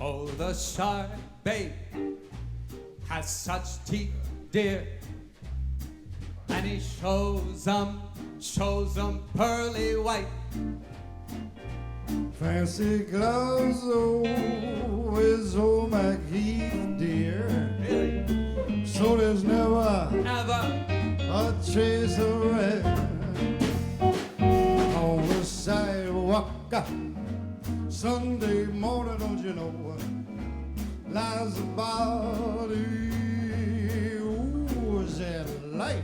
Oh, the shark, babe, has such teeth, dear. And he shows them pearly white. Fancy gloves, oh, is old McHeath, dear. So there's never a trace of red on the sidewalk. Sunday morning, don't you know, lies a body, ooh, is that life?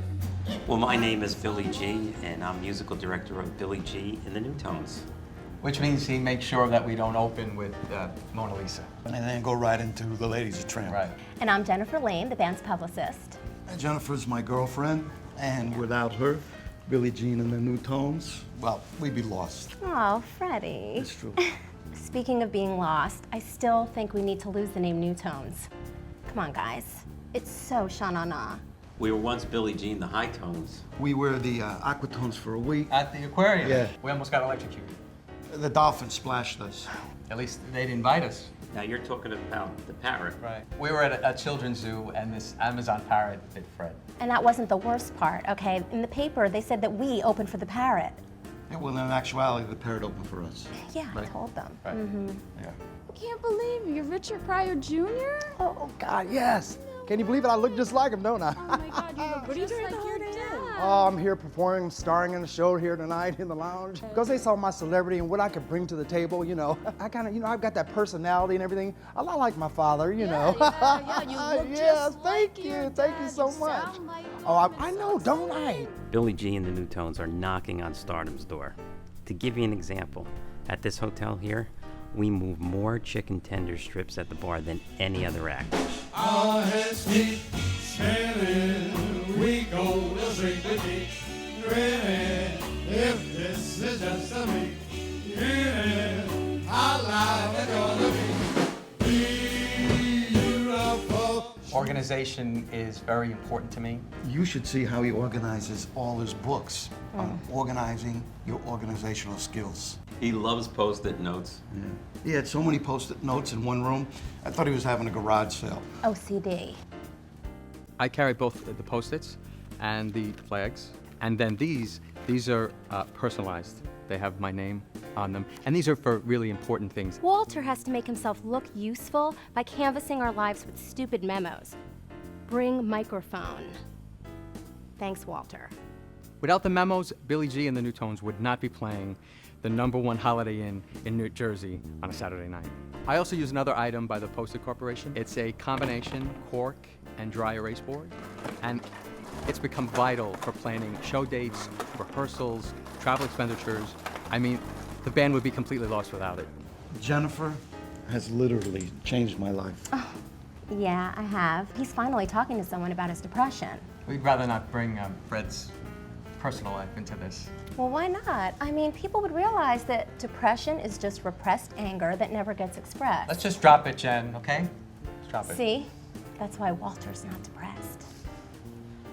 Well, my name is Billy G, and I'm musical director of Billy G and the New Tones. Which means he makes sure that we don't open with Mona Lisa. And then go right into The Ladies of Tramp. Right. And I'm Jennifer Lane, the band's publicist. And Jennifer's my girlfriend, and without her, Billie Jean and the New Tones, well, we'd be lost. Oh, Freddie. It's true. Speaking of being lost, I still think we need to lose the name New Tones. Come on, guys. It's so sha-na-na. We were once Billy G and the High Tones. We were the Aquatones for a week. At the aquarium. Yeah. We almost got electrocuted. The dolphins splashed us. At least they'd invite us. Now you're talking about the parrot. Right. We were at a children's zoo, and this Amazon parrot bit Fred. And that wasn't the worst part, okay? In the paper, they said that we opened for the parrot. Yeah, well, in actuality, the parrot opened for us. Yeah, I Right. told them. Right. Yeah. I can't believe you're Richard Pryor Jr.? Oh, God, yes. Can you believe it? I look just like him, don't I? Oh my God, you look just like your dad. Oh, I'm here performing, starring in the show here tonight in the lounge. Because they saw my celebrity and what I could bring to the table, you know. I kind of, you know, I've got that personality and everything. A lot like my father, you know. Yeah, you look just thank like you. your Thank you dad. so You much. sound like Oh, him. I know, don't I? Billy G and the New Tones are knocking on stardom's door. To give you an example, at this hotel here, we move more chicken tender strips at the bar than any other act. Our heads keep spinning, we go to drink the deep, grinning, if this is just a me, grinning, how life is gonna be beautiful. Organization is very important to me. You should see how he organizes all his books on organizing your organizational skills. He loves Post-it notes. Yeah. He had so many Post-it notes in one room, I thought he was having a garage sale. OCD. I carry both the Post-its and the flags. And then these are personalized. They have my name on them. And these are for really important things. Walter has to make himself look useful by canvassing our lives with stupid memos. Bring microphone. Thanks, Walter. Without the memos, Billy G and the New Tones would not be playing the #1 Holiday Inn in New Jersey on a Saturday night. I also use another item by the Post-it Corporation. It's a combination cork and dry erase board. And it's become vital for planning show dates, rehearsals, travel expenditures. I mean, the band would be completely lost without it. Jennifer has literally changed my life. Yeah, I have. He's finally talking to someone about his depression. We'd rather not bring Fred's personal life into this. Well, why not? I mean, people would realize that depression is just repressed anger that never gets expressed. Let's just drop it, Jen, okay? Let's drop it. See? That's why Walter's not depressed.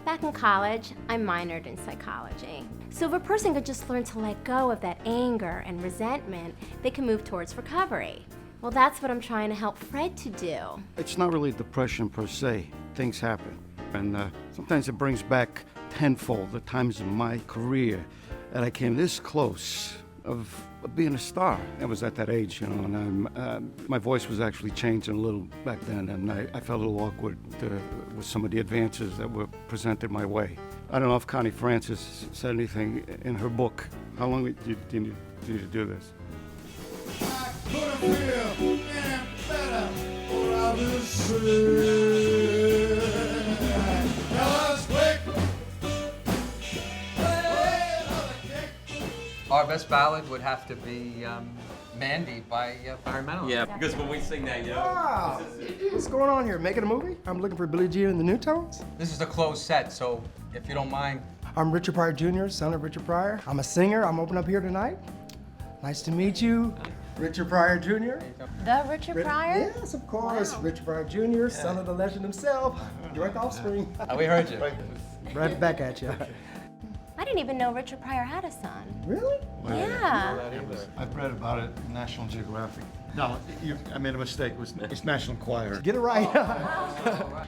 Back in college, I minored in psychology. So if a person could just learn to let go of that anger and resentment, they can move towards recovery. Well, that's what I'm trying to help Fred to do. It's not really depression per se. Things happen. And sometimes it brings back tenfold the times in my career that I came this close of being a star. I was at that age, you know, and my voice was actually changing a little back then, and I felt a little awkward with some of the advances that were presented my way. I don't know if Connie Francis said anything in her book. How long do you need to do this? I couldn't feel any better without this Our best ballad would have to be Mandy by Environmental. Yeah, because when we sing that, you know. Wow. What's going on here? Making a movie? I'm looking for Billie Jean and the New Tones. This is a closed set, so if you don't mind. I'm Richard Pryor Jr., son of Richard Pryor. I'm a singer. I'm opening up here tonight. Nice to meet you, Richard Pryor Jr. The Richard Pryor? Yes, of course. Wow. Richard Pryor Jr., son of the legend himself, direct offspring. We heard you. Right back at you. I didn't didn't even know Richard Pryor had a son. Really? Yeah. I've read about it in National Geographic. No, I made a mistake. It's National Enquirer. Get it right.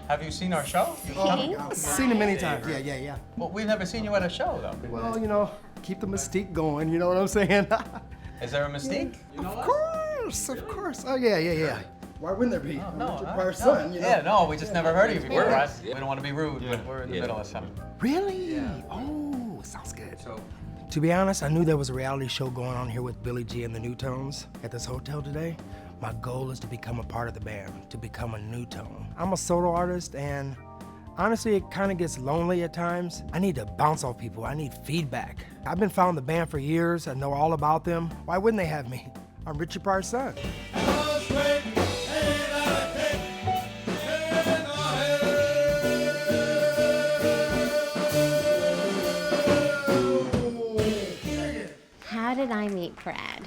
Have you seen our show? Seen it many times. Yeah. Well, we've never seen you at a show, though. Well, you know, keep the mystique going. You know what I'm saying? Is there a mystique? Of course. Oh yeah. Why wouldn't there be? Richard Pryor's son, you know. Yeah, no, we just never heard of you before, right? We don't want to be rude, but we're in the middle of something. Really? Yeah. Oh, sounds good. To be honest, I knew there was a reality show going on here with Billy G and the Newtones at this hotel today. My goal is to become a part of the band, to become a Newtone. I'm a solo artist, and honestly, it kind of gets lonely at times. I need to bounce off people. I need feedback. I've been following the band for years. I know all about them. Why wouldn't they have me? I'm Richard Pryor's son. How did I meet Fred?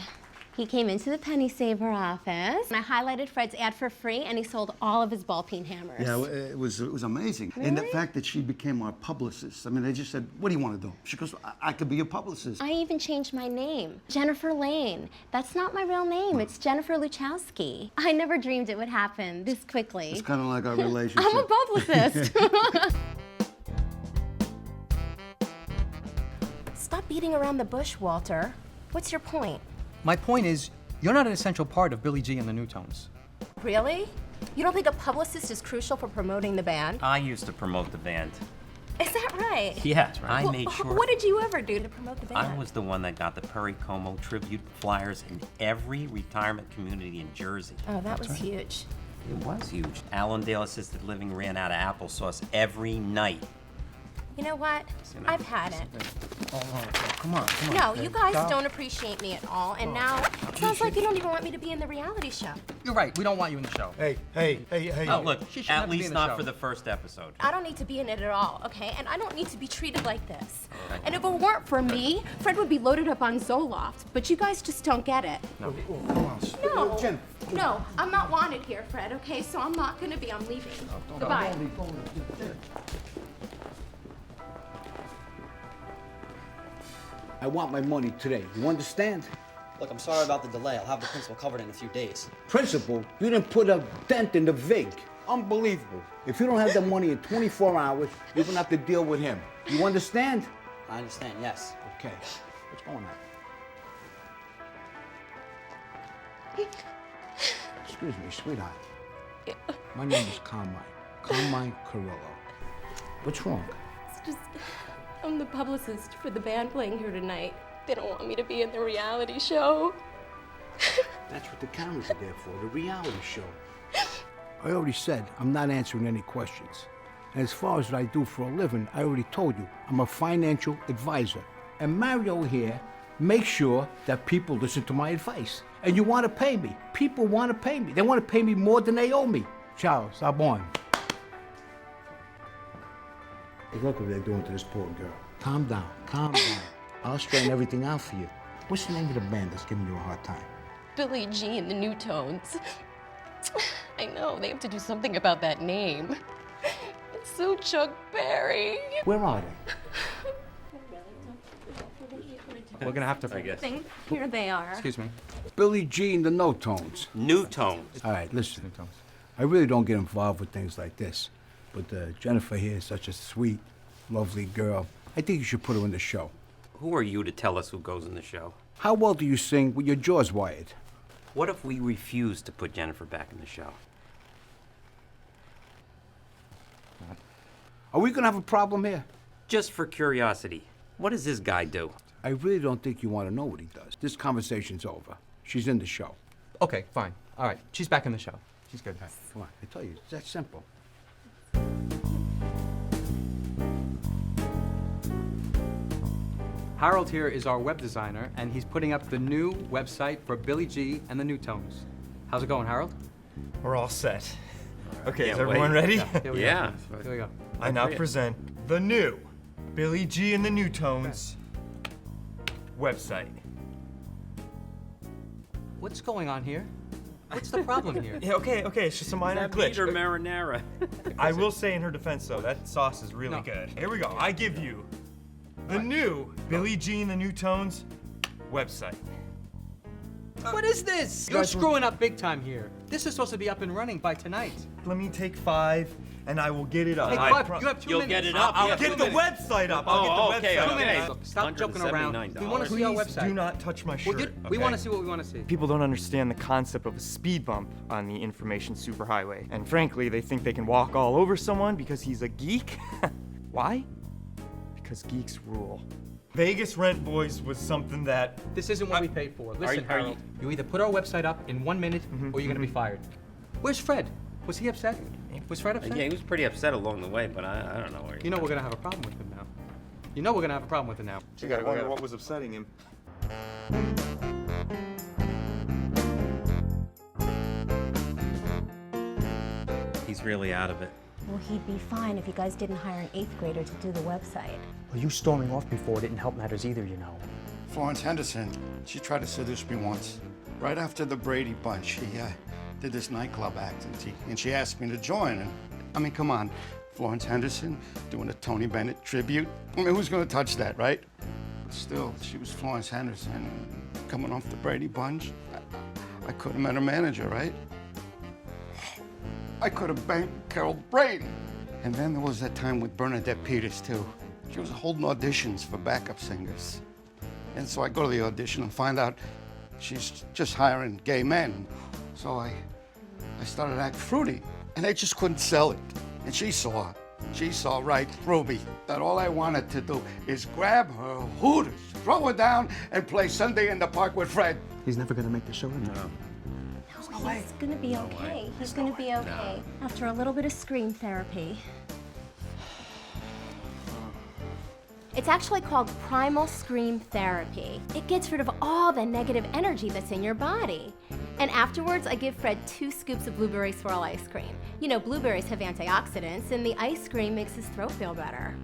He came into the Penny Saver office, and I highlighted Fred's ad for free, and he sold all of his ball peen hammers. Yeah, it was amazing. Really? And the fact that she became our publicist. I mean, they just said, what do you want to do? She goes, I could be your publicist. I even changed my name, Jennifer Lane. That's not my real name, it's Jennifer Luchowski. I never dreamed it would happen this quickly. It's kind of like our relationship. I'm a publicist. Stop beating around the bush, Walter. What's your point? My point is, you're not an essential part of Billy G and the Newtones. Really? You don't think a publicist is crucial for promoting the band? I used to promote the band. Is that right? Yeah, I made sure. What did you ever do to promote the band? I was the one that got the Perry Como tribute flyers in every retirement community in Jersey. Oh, that was huge. It was huge. Allendale Assisted Living ran out of applesauce every night. You know what? I've had it. Oh, come on. No, you guys don't appreciate me at all, and now it sounds like you don't even want me to be in the reality show. You're right, we don't want you in the show. Hey. Oh, look, she should at never be least in the not show. for the first episode. I don't need to be in it at all, okay? And I don't need to be treated like this. And if it weren't for me, Fred would be loaded up on Zoloft, but you guys just don't get it. No, I'm not wanted here, Fred, okay? So I'm not gonna be, I'm leaving. Goodbye. I want my money today. You understand? Look, I'm sorry about the delay. I'll have the principal covered in a few days. Principal, you didn't put a dent in the vig. Unbelievable. If you don't have the money in 24 hours, you're gonna have to deal with him. You understand? I understand, yes. Okay. What's going on? Excuse me, sweetheart. Yeah. My name is Carmine. Carmine Carrillo. What's wrong? It's just, I'm the publicist for the band playing here tonight. They don't want me to be in the reality show. That's what the cameras are there for, the reality show. I already said I'm not answering any questions. And as far as what I do for a living, I already told you, I'm a financial advisor. And Mario here makes sure that people listen to my advice. And you want to pay me. People want to pay me. They want to pay me more than they owe me. Ciao, Sabon. Look what they're doing to this poor girl. Calm down, calm down. I'll straighten everything out for you. What's the name of the band that's giving you a hard time? Billy G and the Newtones. I know, they have to do something about that name. It's so Chuck Berry. Where are they? We're gonna have to Here they are. Excuse me. Billy G and the No-Tones. Newtones. All right, listen. I really don't get involved with things like this. But Jennifer here is such a sweet, lovely girl. I think you should put her in the show. Who are you to tell us who goes in the show? How well do you sing with your jaws wired? What if we refuse to put Jennifer back in the show? Are we gonna have a problem here? Just for curiosity, what does this guy do? I really don't think you want to know what he does. This conversation's over. She's in the show. Okay, fine. All right, she's back in the show. She's good. Come on, I tell you, it's that simple. Harold here is our web designer, and he's putting up the new website for Billy G and the Newtones. How's it going, Harold? We're all set. Okay, Can't is everyone wait. ready? Here we Yeah. go. Here we go. I now present the new Billy G and the Newtones website. What's going on here? What's the problem here? Yeah, okay, it's just a minor glitch. Peter marinara. I will say in her defense though, that sauce is really good. Here we go. I give you The new Billie G and the New Tones website. What is this? You're screwing up big time here. This is supposed to be up and running by tonight. Let me take 5 and I will get it up. Hey, Clive, you have 2 You'll minutes. get it up. I'll Yeah, get 2 the minutes. website up. Oh, I'll get the okay, website 2 up. minutes. Look, stop joking around. We want to see our Please website. do not touch my shirt. We want to see what we want to see. People don't understand the concept of a speed bump on the information superhighway. And frankly, they think they can walk all over someone because he's a geek. Why? Because geeks rule. Vegas Rent Boys was something that... This isn't what we paid for. Listen, are Harold, you either put our website up in 1 minute or you're going to be fired. Where's Fred? Was he upset? Was Fred upset? Yeah, he was pretty upset along the way, but I don't know where. You know we're going to have a problem with him now. You know we're going to have a problem with him now. I wonder what was upsetting him. He's really out of it. Well, he'd be fine if you guys didn't hire an 8th grader to do the website. Well, you storming off before didn't help matters either, you know. Florence Henderson, she tried to seduce me once. Right after the Brady Bunch, she did this nightclub act, and she asked me to join. And I mean, come on, Florence Henderson doing a Tony Bennett tribute. I mean, who's gonna touch that, right? But still, she was Florence Henderson, coming off the Brady Bunch. I could have met her manager, right? I could have banked Carol Brady. And then there was that time with Bernadette Peters, too. She was holding auditions for backup singers. And so I go to the audition and find out she's just hiring gay men. So I started to act fruity, and I just couldn't sell it. And she saw right through me, that all I wanted to do is grab her hooters, throw her down, and play Sunday in the Park with Fred. He's never gonna make the show anymore. No, he's gonna be okay. He's gonna be okay. After a little bit of scream therapy. It's actually called primal scream therapy. It gets rid of all the negative energy that's in your body. And afterwards, I give Fred 2 scoops of blueberry swirl ice cream. You know, blueberries have antioxidants, and the ice cream makes his throat feel better.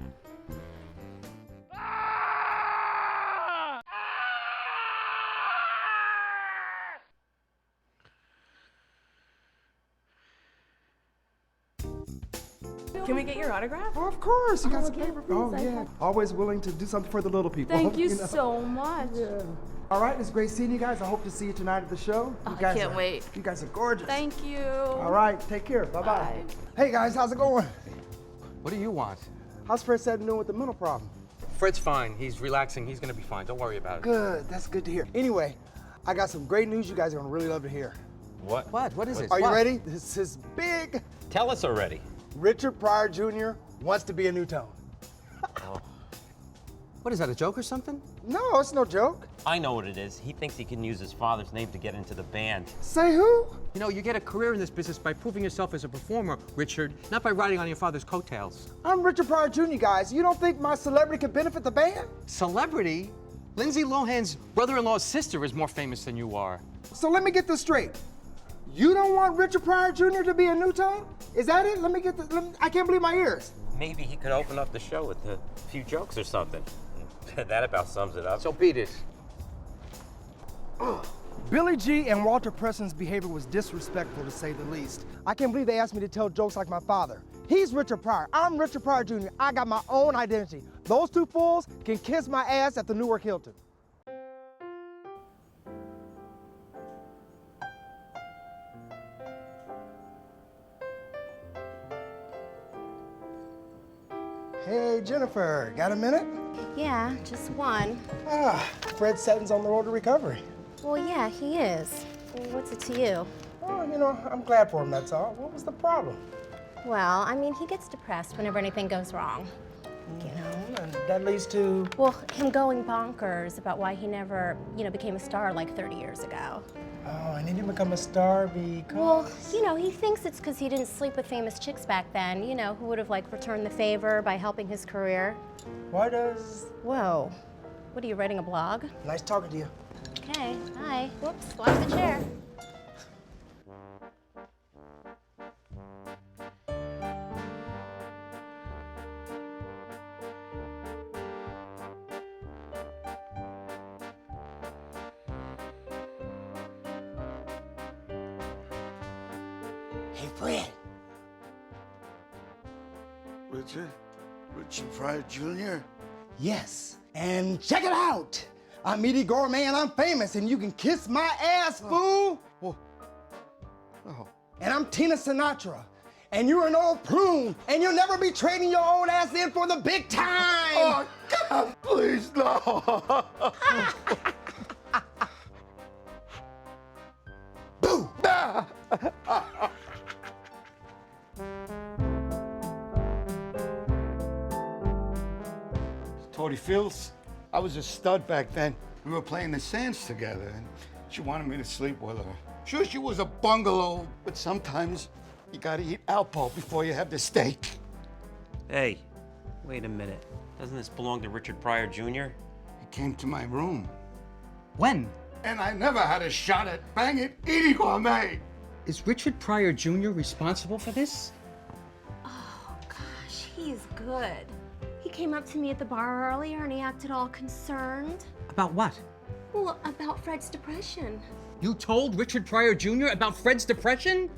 Can we get your autograph? Oh, of course. You got some yeah, paper? please, Oh, yeah. Always willing to do something for the little people. Thank you know? so much. Yeah. All right, it's great seeing you guys. I hope to see you tonight at the show. Oh, You guys I can't wait. You guys are gorgeous. Thank you. All right, take care. Bye-bye. Bye. Hey, guys, how's it going? What do you want? How's Fred Satin doing with the mental problem? Fred's fine. He's relaxing. He's going to be fine. Don't worry about it. Good. That's good to hear. Anyway, I got some great news you guys are going to really love to hear. What? What is it? Are you What? ready? This is big. Tell us already. Richard Pryor Jr. wants to be a new tone. What is that, a joke or something? No, it's no joke. I know what it is. He thinks he can use his father's name to get into the band. Say who? You know, you get a career in this business by proving yourself as a performer, Richard, not by riding on your father's coattails. I'm Richard Pryor Jr., guys. You don't think my celebrity could benefit the band? Celebrity? Lindsay Lohan's brother-in-law's sister is more famous than you are. So let me get this straight. You don't want Richard Pryor Jr. to be a new tone? Is that it? I can't believe my ears. Maybe he could open up the show with a few jokes or something. That about sums it up. So beat it. Billie G and Walter Preston's behavior was disrespectful, to say the least. I can't believe they asked me to tell jokes like my father. He's Richard Pryor. I'm Richard Pryor Jr. I got my own identity. Those two fools can kiss my ass at the Newark Hilton. Hey, Jennifer, got a minute? Yeah, just one. Fred Sutton's on the road to recovery. Well, yeah, he is. What's it to you? Oh, you know, I'm glad for him, that's all. What was the problem? Well, I mean, he gets depressed whenever anything goes wrong. You know? And that leads to... Well, him going bonkers about why he never, became a star like 30 years ago. Oh, and he didn't become a star because... Well, he thinks it's because he didn't sleep with famous chicks back then, who would have, returned the favor by helping his career. Why does... Whoa. What are you, writing a blog? Nice talking to you. Okay, bye. Whoops, watch the chair. Hey, Fred. Richard Pryor Jr.? Yes. And check it out. I'm Meaty Gourmet and I'm famous, and you can kiss my ass, fool. Oh. And I'm Tina Sinatra, and you're an old prune, and you'll never be trading your old ass in for the big time. Oh, God, please, no. Boo! Tony Fields, I was a stud back then. We were playing the Sands together, and she wanted me to sleep with her. Sure, she was a bungalow, but sometimes you gotta eat Alpo before you have the steak. Hey, wait a minute. Doesn't this belong to Richard Pryor Jr.? He came to my room, When? and I never had a shot at banging Edie Gourmet. Is Richard Pryor Jr. responsible for this? Oh, gosh, he's good. He came up to me at the bar earlier and he acted all concerned. About what? Well, about Fred's depression. You told Richard Pryor Jr. about Fred's depression?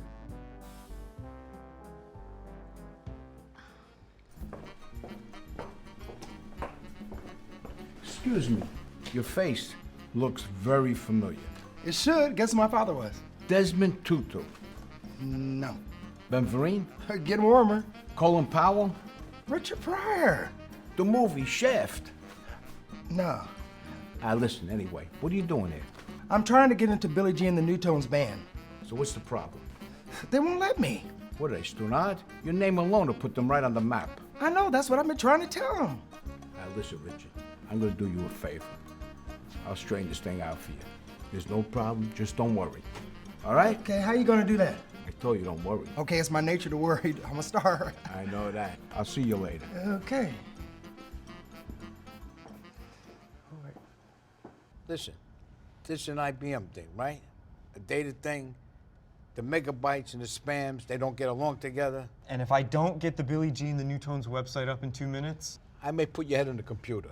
Excuse me. Your face looks very familiar. It should. Guess who my father was? Desmond Tutu. No. Ben Vereen? Getting warmer. Colin Powell? Richard Pryor. The movie Shaft. No. Listen, anyway, what are you doing here? I'm trying to get into Billie Jean and the Newtones band. So what's the problem? They won't let me. What are they, Stunard? Your name alone will put them right on the map. I know, that's what I've been trying to tell them. Listen, Richard, I'm gonna do you a favor. I'll straighten this thing out for you. There's no problem, just don't worry. All right? Okay, how you gonna do that? I told you don't worry. Okay, it's my nature to worry. I'm a star. I know that. I'll see you later. Okay. Listen, this is an IBM thing, right? A data thing. The megabytes and the spams, they don't get along together. And if I don't get the Billie Jean the Newtones website up in 2 minutes? I may put your head on the computer.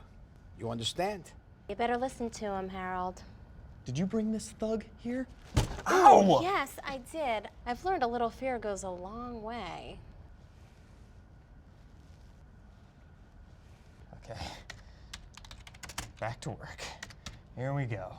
You understand? You better listen to him, Harold. Did you bring this thug here? Oh, yes, I did. I've learned a little fear goes a long way. Okay. Back to work. Here we go.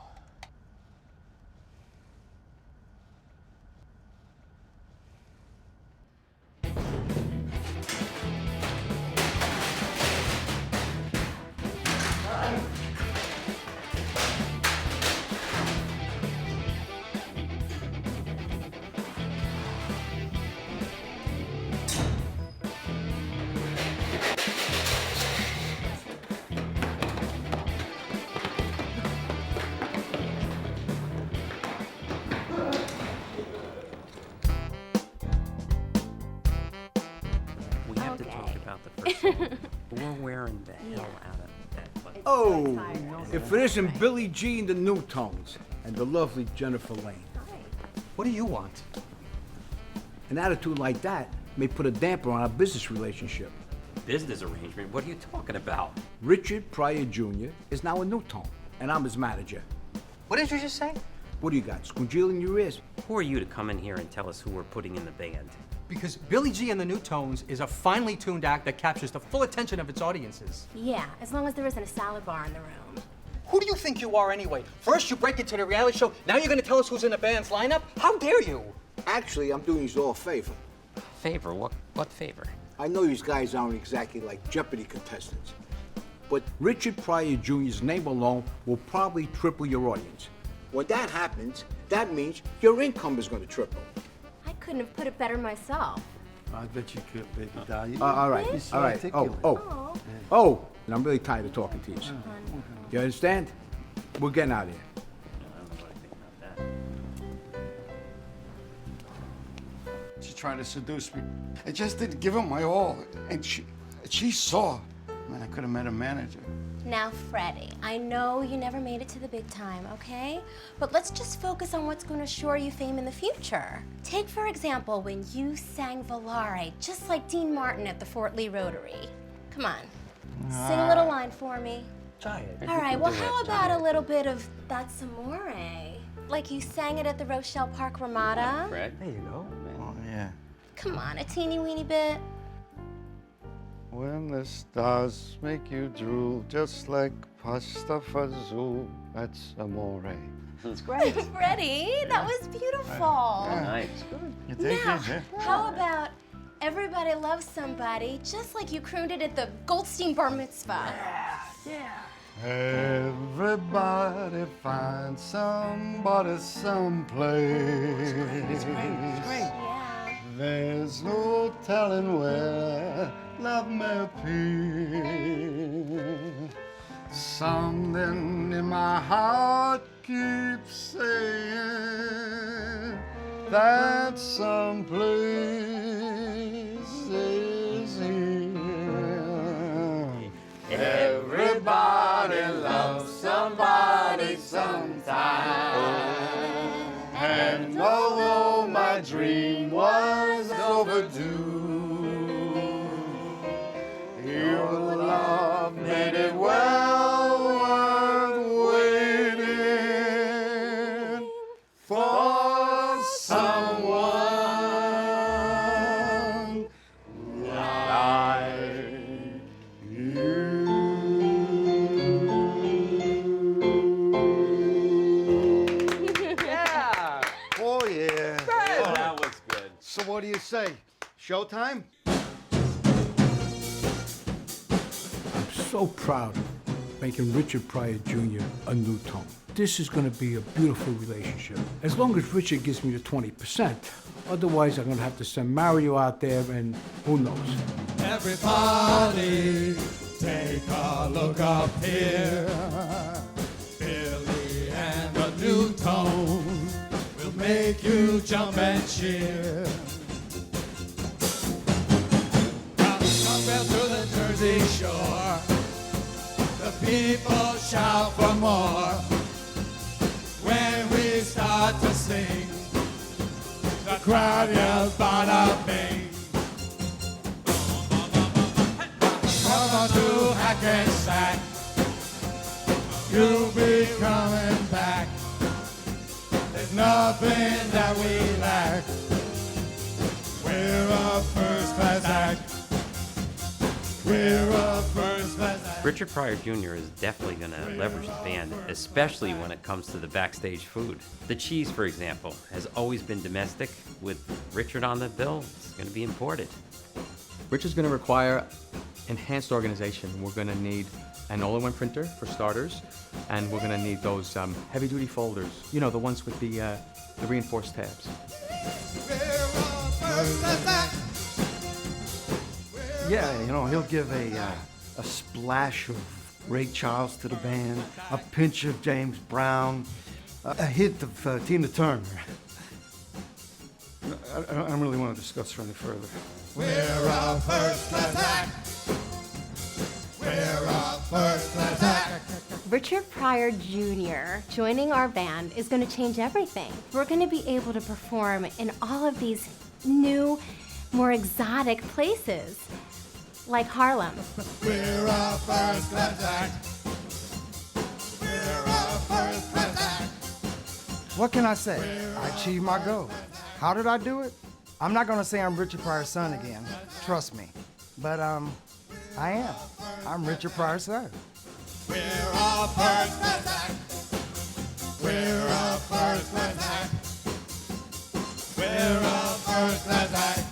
We have to talk about the first song. We're wearing the hell out of that button. Oh, if it isn't Billie Jean the Newtones and the lovely Jennifer Lane. What do you want? An attitude like that may put a damper on our business relationship. Business arrangement? What are you talking about? Richard Pryor Jr. is now a Newtone, and I'm his manager. What did you just say? What do you got, squingeal in your ears? Who are you to come in here and tell us who we're putting in the band? Because Billie G and the Newtones is a finely tuned act that captures the full attention of its audiences. Yeah, as long as there isn't a salad bar in the room. Who do you think you are anyway? First you break into the reality show, now you're gonna tell us who's in the band's lineup? How dare you? Actually, I'm doing you all a favor. Favor? What favor? I know these guys aren't exactly like Jeopardy contestants, but Richard Pryor Jr.'s name alone will probably triple your audience. When that happens, that means your income is going to triple. I couldn't have put it better myself. I bet you could, baby doll. All right, Thank all right. And I'm really tired of talking to you. You understand? We're getting out of here. I don't know what I think about that. She tried to seduce me. I just didn't give her my all, and she saw. Man, I could have met a manager. Now, Freddie, I know you never made it to the big time, okay? But let's just focus on what's going to assure you fame in the future. Take, for example, when you sang Volare, just like Dean Martin at the Fort Lee Rotary. Come on, sing a little line for me. Try it. All right, well, how about a little bit of That's Amore? Like you sang it at the Rochelle Park Ramada? Fred? There you go. Oh, yeah. Come on, a teeny weeny bit. When the stars make you drool, just like pasta fazool, that's amore. It's great. Freddie, that was beautiful. Nice. You think Now, it, yeah? how about Everybody Loves Somebody, just like you crooned it at the Goldstein Bar Mitzvah? Everybody finds somebody someplace. It's great. Yeah. There's no telling where love may appear. Something in my heart keeps saying that someplace is here. Everybody loves somebody sometime. And although my dream was overdue, your love made it well worth waiting for someone like Yeah. Oh, yeah. Oh, that was good. So what do you say? Showtime? I'm so proud of making Richard Pryor Jr. a new tone. This is going to be a beautiful relationship. As long as Richard gives me the 20%. Otherwise, I'm going to have to send Mario out there and who knows. Everybody, take a look up here. Billy and the new tone will make you jump and cheer. Come to the Jersey Shore. The people shout for more. When we start to sing, the crowd yells bada bing. Come on to Hackensack, you'll be coming back. There's nothing that we lack. We're a first-class act. We're a first-class act. Richard Pryor Jr. is definitely going to leverage the band, especially when it comes to the backstage food. The cheese, for example, has always been domestic. With Richard on the bill, it's going to be imported. Richard's going to require enhanced organization. We're going to need an all-in-one printer for starters, and we're going to need those heavy-duty folders. You know, the ones with the reinforced tabs. Yeah, you know, he'll give a splash of Ray Charles to the band, a pinch of James Brown, a hint of Tina Turner. I don't really want to discuss her any further. We're a first-class act. We're a first-class act. Richard Pryor Jr. joining our band is going to change everything. We're going to be able to perform in all of these new, more exotic places, like Harlem. We're a first-class act. We're a first-class act. What can I say? I achieved my goal. How did I do it? I'm not gonna say I'm Richard Pryor's son again. Trust me. But I am. I'm Richard Pryor's son. We're a first-class act. We're a first-class act. We're a first-class act.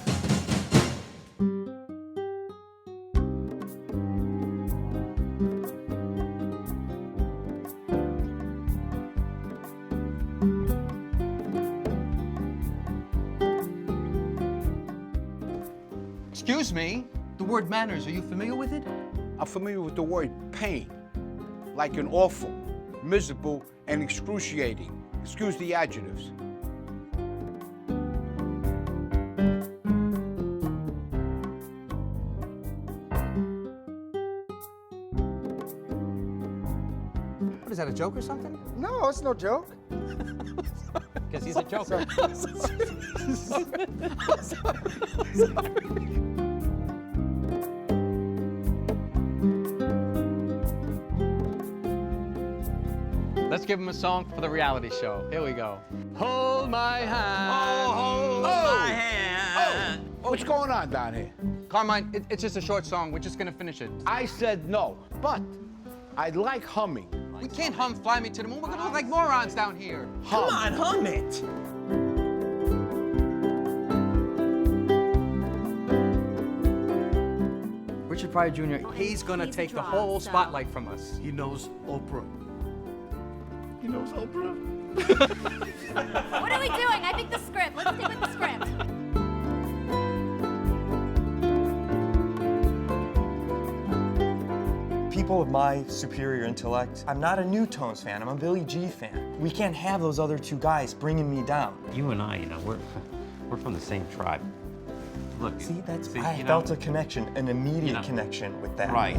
Excuse me, the word manners, are you familiar with it? I'm familiar with the word pain, like an awful, miserable, and excruciating. Excuse the adjectives. What is that, a joke or something? No, it's no joke. Because he's a joker. Let's give him a song for the reality show. Here we go. Hold my hand. Oh, hold my hand. Oh, what's going on down here? Carmine, it's just a short song. We're just gonna finish it. I said no, but I like humming. We can't hum Fly Me to the Moon. We're gonna look like morons down here. Hum. Come on, hum it. Richard Pryor Jr., he's gonna He's a take the draw, whole so- spotlight from us. He knows Oprah. He knows Oprah. What are we doing? I think the script. Let's stick with the script. People of my superior intellect, I'm not a New Tones fan, I'm a Billy G fan. We can't have those other two guys bringing me down. You and I, we're from the same tribe. Look, See, that's you I know, felt a connection, an immediate you know, connection with that. right.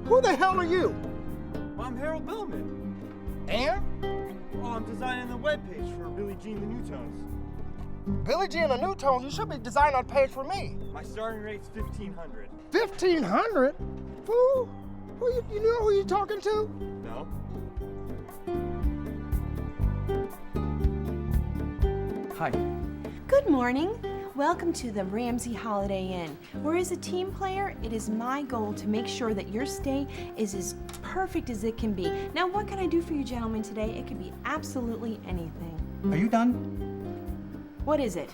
Who the hell are you? I'm Harold Billman. And? Oh, I'm designing the webpage for Billy G and the New Tones. Billy G and the New Tones, you should be designing a page for me. My starting rate's 1,500. 1,500? Fool? You know who you talking to? No? Hi. Good morning. Welcome to the Ramsey Holiday Inn, where as a team player, it is my goal to make sure that your stay is as perfect as it can be. Now, what can I do for you gentlemen today? It could be absolutely anything. Are you done? What is it?